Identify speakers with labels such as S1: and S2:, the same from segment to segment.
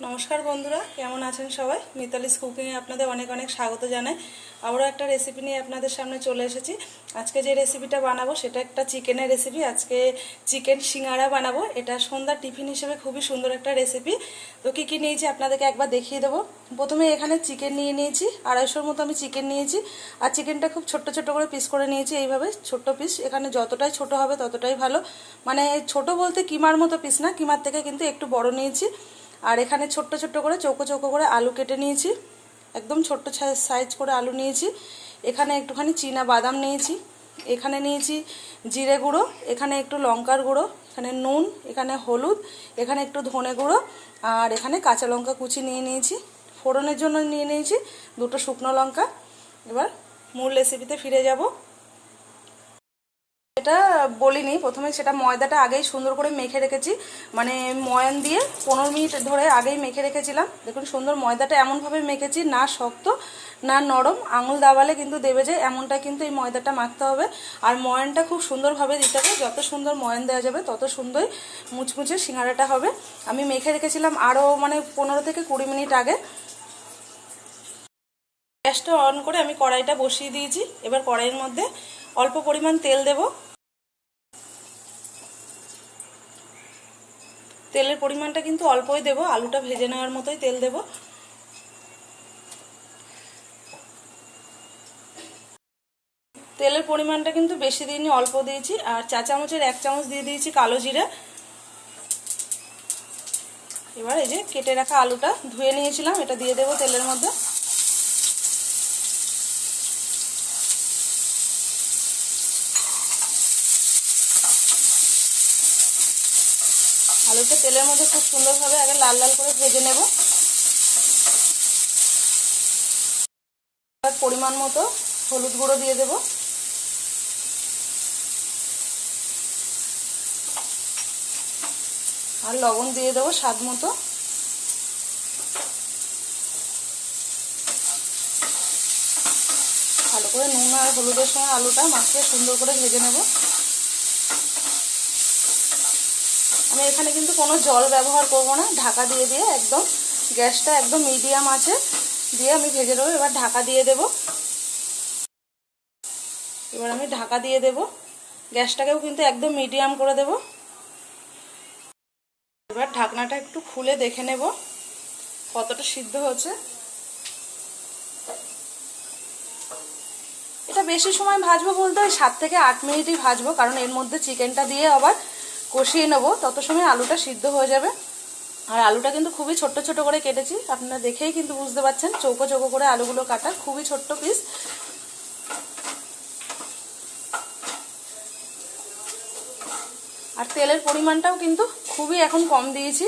S1: নমস্কার বন্ধুরা, কেমন আছেন সবাই? মিতালিস কুকিংয়ে আপনাদের অনেক অনেক স্বাগত জানাই। আবারও একটা রেসিপি নিয়ে আপনাদের সামনে চলে এসেছি। আজকে যে রেসিপিটা বানাবো সেটা একটা চিকেনের রেসিপি। আজকে চিকেন সিঙ্গারা বানাবো। এটা সন্ধ্যার টিফিন হিসেবে খুবই সুন্দর একটা রেসিপি। তো কী কী নিয়েছি আপনাদেরকে একবার দেখিয়ে দেবো। প্রথমে এখানে চিকেন নিয়ে নিয়েছি, 250 মতো আমি চিকেন নিয়েছি। আর চিকেনটা খুব ছোট্ট ছোট্ট করে পিস করে নিয়েছি, এইভাবে ছোট্ট পিস। এখানে যতটাই ছোট হবে ততটাই ভালো, মানে ছোট বলতে কিমার মতো পিস না, কিমার থেকে কিন্তু একটু বড় নিয়েছি। আর এখানে ছোট্ট ছোট্ট করে চৌকো চৌকো করে আলু কেটে নিয়েছি, একদম ছোট্ট সাইজ করে আলু নিয়েছি। এখানে একটুখানি চীনা বাদাম নিয়েছি, এখানে নিয়েছি জিরে গুঁড়ো, এখানে একটু লঙ্কার গুঁড়ো, এখানে নুন, এখানে হলুদ, এখানে একটু ধনে গুঁড়ো, আর এখানে কাঁচা লঙ্কা কুচি নিয়ে নিয়েছি। ফোড়নের জন্য নিয়ে নিয়েছি 2টো শুকনো লঙ্কা। এবার মূল রেসিপিতে ফিরে যাব। এটা বলিনি, প্রথমে সেটা ময়দাটা আগেই সুন্দর করে মেখে রেখেছি, মানে ময়ান দিয়ে 15 মিনিট ধরে আগেই মেখে রেখেছিলাম। দেখুন সুন্দর ময়দাটা এমনভাবে মেখেছি, না শক্ত না নরম, আঙুল দাবালে কিন্তু দেবে যায় এমনটা কিন্তু এই ময়দাটা মাখতে হবে। আর ময়ানটা খুব সুন্দরভাবে দিতে হবে, যত সুন্দর ময়ান দেওয়া যাবে তত সুন্দর মুচমুচে সিঙ্গারাটা হবে। আমি মেখে রেখেছিলাম আরও 15 থেকে 20 মিনিট আগে। গ্যাসটা অন করে আমি কড়াইটা বসিয়ে দিয়েছি। এবার কড়াইয়ের মধ্যে অল্প পরিমাণ তেল দেব। তেলের পরিমাণটা কিন্তু অল্পই দেব, আলুটা ভেজে নেওয়ার মতোই তেল দেব। তেলের পরিমাণটা কিন্তু বেশি দিইনি, অল্প দিয়েছি। আর চা চামচের 1 চামচ দিয়ে দিয়েছি কালো জিরে। এবার এই যে কেটে রাখা আলুটা ধুয়ে নিয়েছিলাম, এটা দিয়ে দেব তেলের মধ্যে। আলুটা তেলের মধ্যে খুব সুন্দরভাবে আগে লাল লাল করে ভেজে নেব। পরিমাণ মতো হলুদ গুঁড়ো দিয়ে দেব, আর লবণ দিয়ে দেবো স্বাদ মতো। ভালো করে নুন আর হলুদের সঙ্গে আলুটা মাখিয়ে সুন্দর করে ভেজে নেব। আমি এখানে কিন্তু কোনো জল ব্যবহার করব না, ঢাকা দিয়ে দিয়ে একদম গ্যাসটা একদম মিডিয়াম আছে দিয়ে আমি ভেজে নেব। এবার ঢাকা দিয়ে দেব। এবার আমি ঢাকা দিয়ে দেব, গ্যাসটাকেও কিন্তু একদম মিডিয়াম করে দেব। এবার ঢাকনাটা একটু খুলে দেখে নেব কতটা সিদ্ধ হচ্ছে। এটা বেশি সময় ভাজবো বলতে ওই 7 থেকে 8 মিনিটই ভাজবো, কারণ এর মধ্যে চিকেনটা দিয়ে আবার কষিয়ে নেবো, তত সময় আলুটা সিদ্ধ হয়ে যাবে। আর আলুটা কিন্তু খুবই ছোট্ট ছোট করে কেটেছি, আপনারা দেখেই কিন্তু বুঝতে পারছেন, চৌকো চৌকো করে আলুগুলো কাটা, খুবই ছোট্ট পিস। আর তেলের পরিমাণটাও কিন্তু খুবই এখন কম দিয়েছি।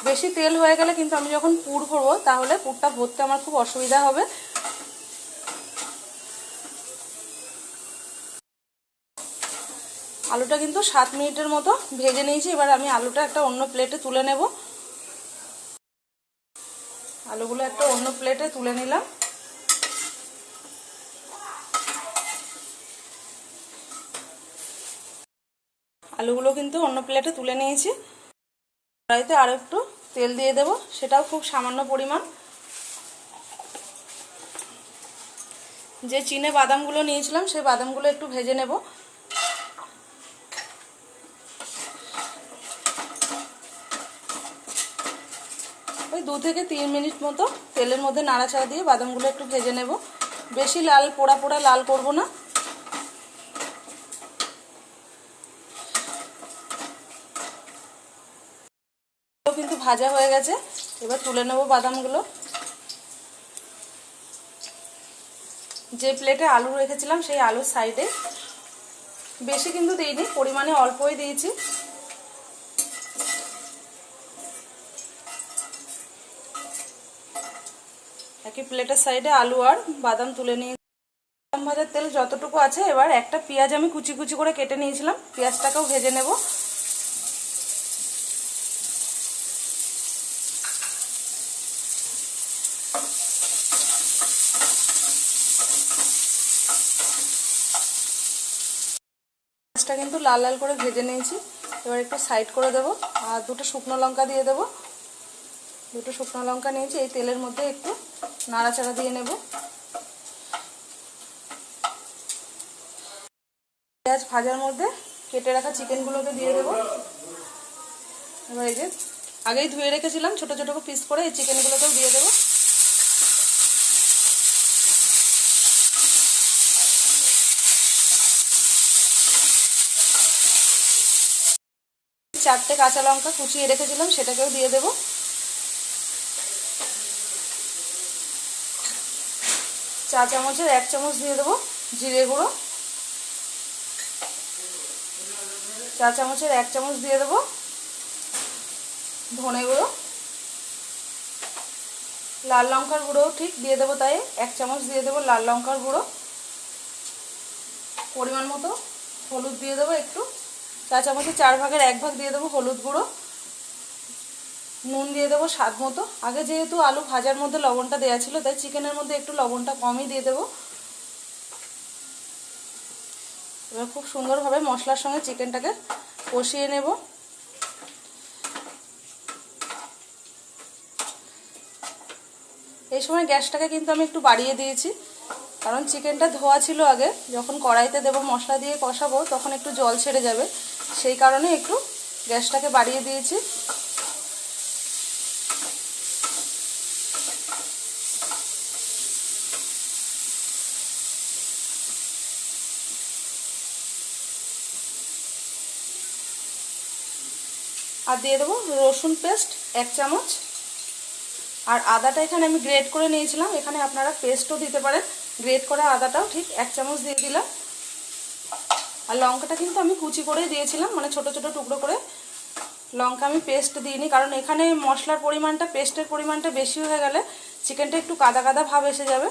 S1: বেশি তেল হয়ে গেলে কিন্তু আমি যখন পুর ভরবো তাহলে পুরটা ভরতে আমার খুব অসুবিধা হবে। আলুটা কিন্তু 7 মিনিটের মতো ভেজে নিয়েছি। এবার আমি আলুটা একটা অন্য প্লেটে তুলে নেব। আলুগুলো একটা অন্য প্লেটে তুলে নিলাম। আলুগুলো কিন্তু অন্য প্লেটে তুলে নিয়েছি। কড়াইতে আরও একটু তেল দিয়ে দেব, সেটাও খুব সামান্য পরিমাণ। যে চিনে বাদামগুলো নিয়েছিলাম সেই বাদামগুলো একটু ভেজে নেব। ওই 2 থেকে 3 মিনিট মতো তেলের মধ্যে নাড়াচাড়া দিয়ে বাদামগুলো একটু ভেজে নেব। বেশি লাল পোড়া পোড়া লাল করব না। কিন্তু ভাজা হয়ে গেছে, এবার তুলে নেব বাদামগুলো। যে প্লেটে আলু রেখেছিলাম সেই আলুর সাইডে, বেশি কিন্তু দিইনি, পরিমাণে অল্পই দিয়েছি। একই প্লেটের সাইডে আলু আর বাদাম তুলে নিয়ে, বাদাম ভাজার তেল যতটুকু আছে, এবার একটা পেঁয়াজ আমি কুচি কুচি করে কেটে নিয়েছিলাম, পেঁয়াজটাকেও ভেজে নেব। পেঁয়াজটা কিন্তু লাল লাল করে ভেজে নিয়েছি। এবার একটু সাইড করে দেব, আর 2টো শুকনো লঙ্কা দিয়ে দেব। দুটো শুকনো লঙ্কা নিয়েছি, এই তেলের মধ্যে একটু নাড়াচাড়া দিয়ে নেব। পেঁয়াজ ভাজার মধ্যে কেটে রাখা চিকেনগুলোকে দিয়ে দেবো। এবার এই যে আগেই ধুয়ে রেখেছিলাম ছোটো ছোটো পিস করে, এই চিকেনগুলোকেও দিয়ে দেবো। চারটে কাঁচা লঙ্কা কুচিয়ে রেখেছিলাম, সেটাকেও দিয়ে দেবো। চা চামচের 1 চামচ দিয়ে দেবো জিরে গুঁড়ো। চা চামচের 1 চামচ দিয়ে দেবো ধনে গুঁড়ো। লাল লঙ্কার গুঁড়োও ঠিক দিয়ে দেবো, তাই 1 চামচ দিয়ে দেবো লাল লঙ্কার গুঁড়ো। পরিমাণ মতো হলুদ দিয়ে দেবো একটু, চা চামচের 4 ভাগের 1 ভাগ দিয়ে দেবো হলুদ গুঁড়ো। নুন দিয়ে দেবো স্বাদ মতো। আগে যেহেতু আলু ভাজার মধ্যে লবণটা দেওয়া ছিল, তাই চিকেনের মধ্যে একটু লবণটা কমই দিয়ে দেবো। এবার খুব সুন্দরভাবে মশলার সঙ্গে চিকেনটাকে কষিয়ে নেব। এই সময় গ্যাসটাকে কিন্তু আমি একটু বাড়িয়ে দিয়েছি, কারণ চিকেনটা ধোয়া ছিল আগে। যখন কড়াইতে দেবো মশলা দিয়ে কষাবো তখন একটু জল ছেড়ে যাবে, সেই কারণে একটু গ্যাসটাকে বাড়িয়ে দিয়েছি। আর দিয়ে দেবো রসুন পেস্ট 1 চামচ। আর আদাটা এখানে আমি গ্রেট করে নিয়েছিলাম, এখানে আপনারা পেস্টও দিতে পারেন। গ্রেট করা আদাটাও ঠিক 1 চামচ দিয়ে দিলাম। আর লঙ্কাটা কিন্তু আমি কুচি করেই দিয়েছিলাম, মানে ছোট ছোট টুকরো করে। লঙ্কা আমি পেস্ট দিইনি, কারণ এখানে মশলার পরিমাণটা, পেস্টের পরিমাণটা বেশি হয়ে গেলে চিকেনটা একটু কাদা কাদা ভাব এসে যাবে।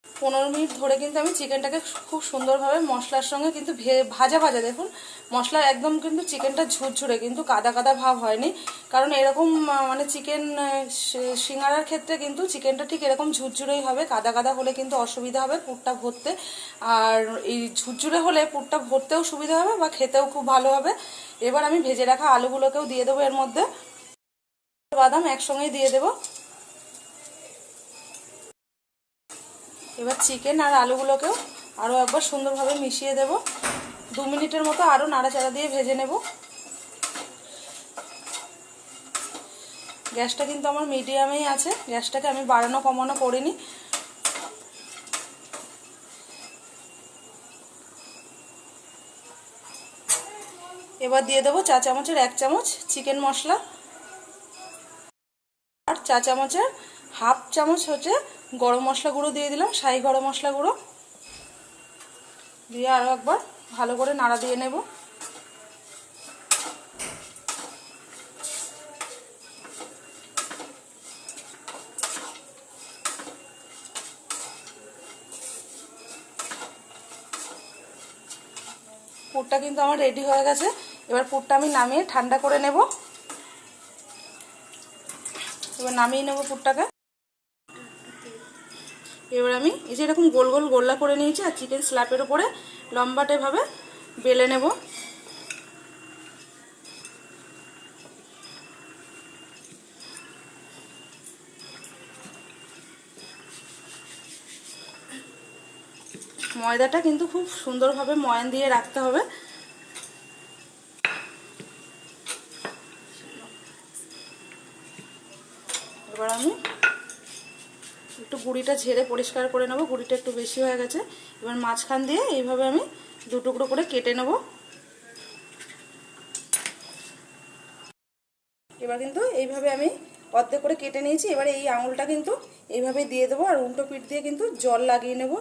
S1: 15 মিনিট ধরে কিন্তু আমি চিকেনটাকে খুব সুন্দরভাবে মশলার সঙ্গে কিন্তু ভাজা ভাজা, দেখুন মশলা একদম কিন্তু চিকেনটা ঝুরঝুরে, কিন্তু কাদা কাদা ভাব হয়নি। কারণ এরকম মানে চিকেন সিঙ্গারার ক্ষেত্রে কিন্তু চিকেনটা ঠিক এরকম ঝুরঝুরেই হবে। কাদা কাদা হলে কিন্তু অসুবিধা হবে পুরটা ভরতে, আর এই ঝুরঝুরে হলে পুরটা ভরতেও সুবিধা হবে বা খেতেও খুব ভালো হবে। এবার আমি ভেজে রাখা আলুগুলোকেও দিয়ে দেবো এর মধ্যে, বাদাম একসঙ্গেই দিয়ে দেবো। এবার চিকেন আর আলুগুলোকেও আরও একবার সুন্দরভাবে মিশিয়ে দেব। 2 মিনিটের মতো আরও নাড়াচাড়া দিয়ে ভেজে নেব। গ্যাসটা কিন্তু আমার মিডিয়ামেই আছে, গ্যাসটাকে আমি বাড়ানো কমানো করিনি। এবার দিয়ে দেবো চা চামচের 1 চামচ চিকেন মশলা, আর চা চামচের 1/2 চামচ হচ্ছে গরম মশলা গুঁড়ো দিয়ে দিলাম, শাহি গরম মশলা গুঁড়ো দিয়ে আরও একবার ভালো করে নাড়া দিয়ে নেব। পুরটা কিন্তু আমার রেডি হয়ে গেছে। এবার পুরটা আমি নামিয়ে ঠান্ডা করে নেব। এবার নামিয়ে নেব পুরটাকে। এবার আমি এই যে এরকম গোল গোল গোল্লা করে নিয়েছি, আর চিকেন স্ল্যাপের উপরে লম্বাটে ভাবে বেলে নেব। ময়দাটা কিন্তু খুব সুন্দরভাবে ময়ান দিয়ে রাখতে হবে। এবার আমি একটু গুঁড়িটা ঝেড়ে পরিষ্কার করে নেব, গুঁড়িটা একটু বেশি হয়ে গেছে। এবার মাঝখান দিয়ে এইভাবে আমি 2 টুকরো করে কেটে নেব। এবার কিন্তু এইভাবে আমি অর্ধেক করে কেটে নিয়েছি। এবারে এই আঙুলটা কিন্তু এইভাবে দিয়ে দেবো, আর উল্টো পিঠ দিয়ে কিন্তু জল লাগিয়ে নেব।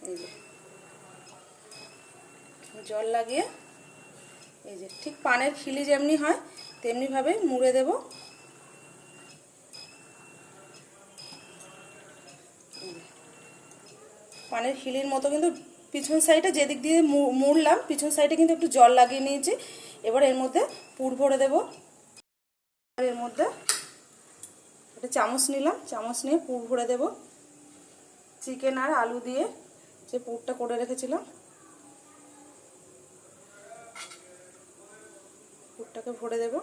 S1: এই যে জল লাগিয়ে এই যে ঠিক পানের খিলি যেমনি হয় তেমনিভাবে মুড়ে দেব। পানের খিলির মতো কিন্তু পিছন সাইডে যেদিক দিয়ে মুড়লাম পিছন সাইডে কিন্তু একটু জল লাগিয়ে নিয়েছি। এবার এর মধ্যে পুর ভরে দেব। আর এর মধ্যে একটা চামচ নিলাম, চামচ নিয়ে পুর ভরে দেব। চিকেন আর আলু দিয়ে যে পুরটা করে রেখেছিলাম পুরটাকে ভরে দেব।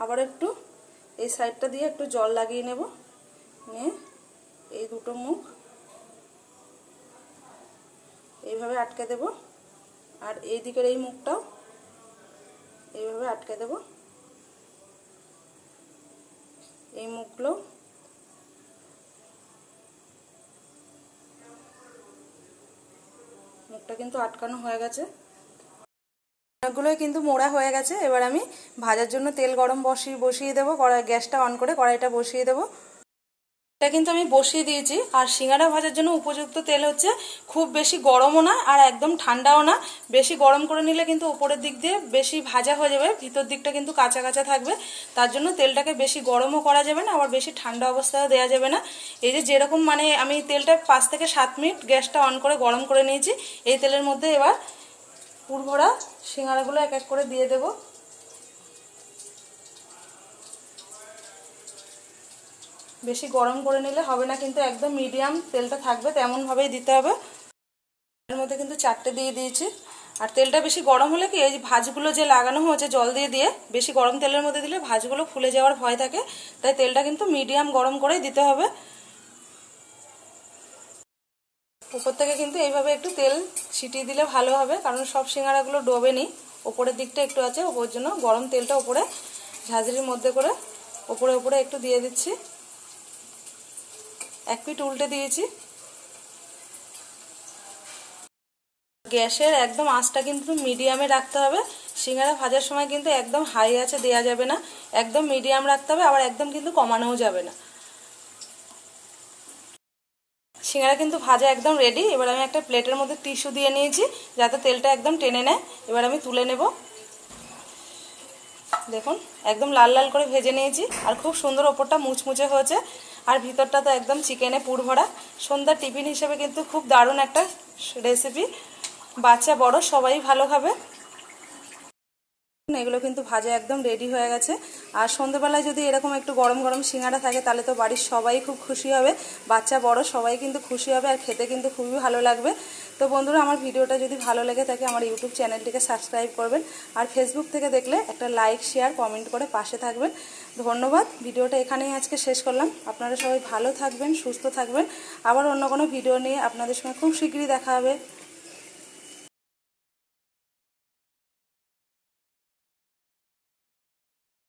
S1: আবার একটু এই সাইডটা দিয়ে একটু জল লাগিয়ে নেব, নিয়ে এই দুটো মুখ এইভাবে আটকে দেব, আর এই দিকের এই মুখটাও এইভাবে আটকে দেব। এই মুখগুলো মুখটা কিন্তু আটকানো হয়ে গেছে, অনেকগুলোই কিন্তু মোড়া হয়ে গেছে। এবার আমি ভাজার জন্য তেল গরম বসিয়ে দেবো, গ্যাসটা অন করে কড়াইটা বসিয়ে দেবো। এটা কিন্তু আমি বসিয়ে দিয়েছি। আর সিঙ্গাড়া ভাজার জন্য উপযুক্ত তেল হচ্ছে খুব বেশি গরমও না আর একদম ঠান্ডাও না। বেশি গরম করে নিলে কিন্তু উপরের দিক দিয়ে বেশি ভাজা হয়ে যাবে, ভিতর দিকটা কিন্তু কাঁচা কাঁচা থাকবে। তার জন্য তেলটাকে বেশি গরমও করা যাবে না, আবার বেশি ঠান্ডা অবস্থায়ও দেওয়া যাবে না। এই যে যেরকম মানে আমি তেলটা 5 থেকে 7 মিনিট গ্যাসটা অন করে গরম করে নিয়েছি। এই তেলের মধ্যে এবার পুর ভরা সিঙ্গাড়াগুলো এক এক করে দিয়ে দেবো। বেশি গরম করে নিলে হবে না, কিন্তু একদম মিডিয়াম তেলটা থাকবে তেমনভাবেই দিতে হবে। এর মধ্যে কিন্তু 4টে দিয়ে দিয়েছি। আর তেলটা বেশি গরম হলে কি, এই যে ভাজগুলো যে লাগানো হয়েছে জল দিয়ে দিয়ে, বেশি গরম তেলের মধ্যে দিলে ভাজগুলো ফুলে যাওয়ার ভয় থাকে, তাই তেলটা কিন্তু মিডিয়াম গরম করেই দিতে হবে। উপর থেকে কিন্তু এইভাবে একটু তেল ছিটিয়ে দিলে ভালো হবে, কারণ সব সিঙ্গাড়াগুলো ডোবে নি, ওপরের দিকটা একটু আছে, ওপর জন্য গরম তেলটা উপরে ঝাঁঝরির মধ্যে করে ওপরে ওপরে একটু দিয়ে দিচ্ছি। এক পিঠ উল্টে দিয়েছি। গ্যাসের একদম আঁচটা কিন্তু মিডিয়ামে রাখতে হবে। সিঙ্গাড়া ভাজার সময় কিন্তু একদম হাই আঁচে দেওয়া যাবে না, একদম মিডিয়াম রাখতে হবে, আবার একদম কিন্তু কমানোও যাবে না। সিঙ্গাড়া কিন্তু ভাজা একদম রেডি। এবার আমি একটা প্লেটের মধ্যে টিস্যু দিয়ে নিয়েছি যাতে তেলটা একদম টেনে নেয়। এবার আমি তুলে নেব। দেখুন একদম লাল লাল করে ভেজে নিয়েছি, আর খুব সুন্দর ওপরটা মুচমুচে হয়েছে, আর ভিতরটা তো একদম চিকেনে পুর ভরা। সন্ধ্যার টিফিন হিসেবে কিন্তু খুব দারুণ একটা রেসিপি, বাচ্চা বড় সবাই ভালো খাবে। এগুলো কিন্তু ভাজা একদম রেডি হয়ে গেছে। আর সন্ধ্যেবেলায় যদি এরকম একটু গরম গরম সিঙ্গাড়া থাকে তাহলে তো বাড়ির সবাই খুব খুশি হবে, বাচ্চা বড় সবাই কিন্তু খুশি হবে, আর খেতে কিন্তু খুবই ভালো লাগবে। তো বন্ধুরা, আমার ভিডিওটা যদি ভালো লেগে থাকে আমার ইউটিউব চ্যানেলটিকে সাবস্ক্রাইব করবেন, আর ফেসবুক থেকে দেখলে একটা লাইক শেয়ার কমেন্ট করে পাশে থাকবেন। ধন্যবাদ। ভিডিওটা এখানেই আজকে শেষ করলাম। আপনারা সবাই ভালো থাকবেন, সুস্থ থাকবেন। আবার অন্য কোনো ভিডিও নিয়ে আপনাদের সঙ্গে খুব শীঘ্রই দেখা হবে।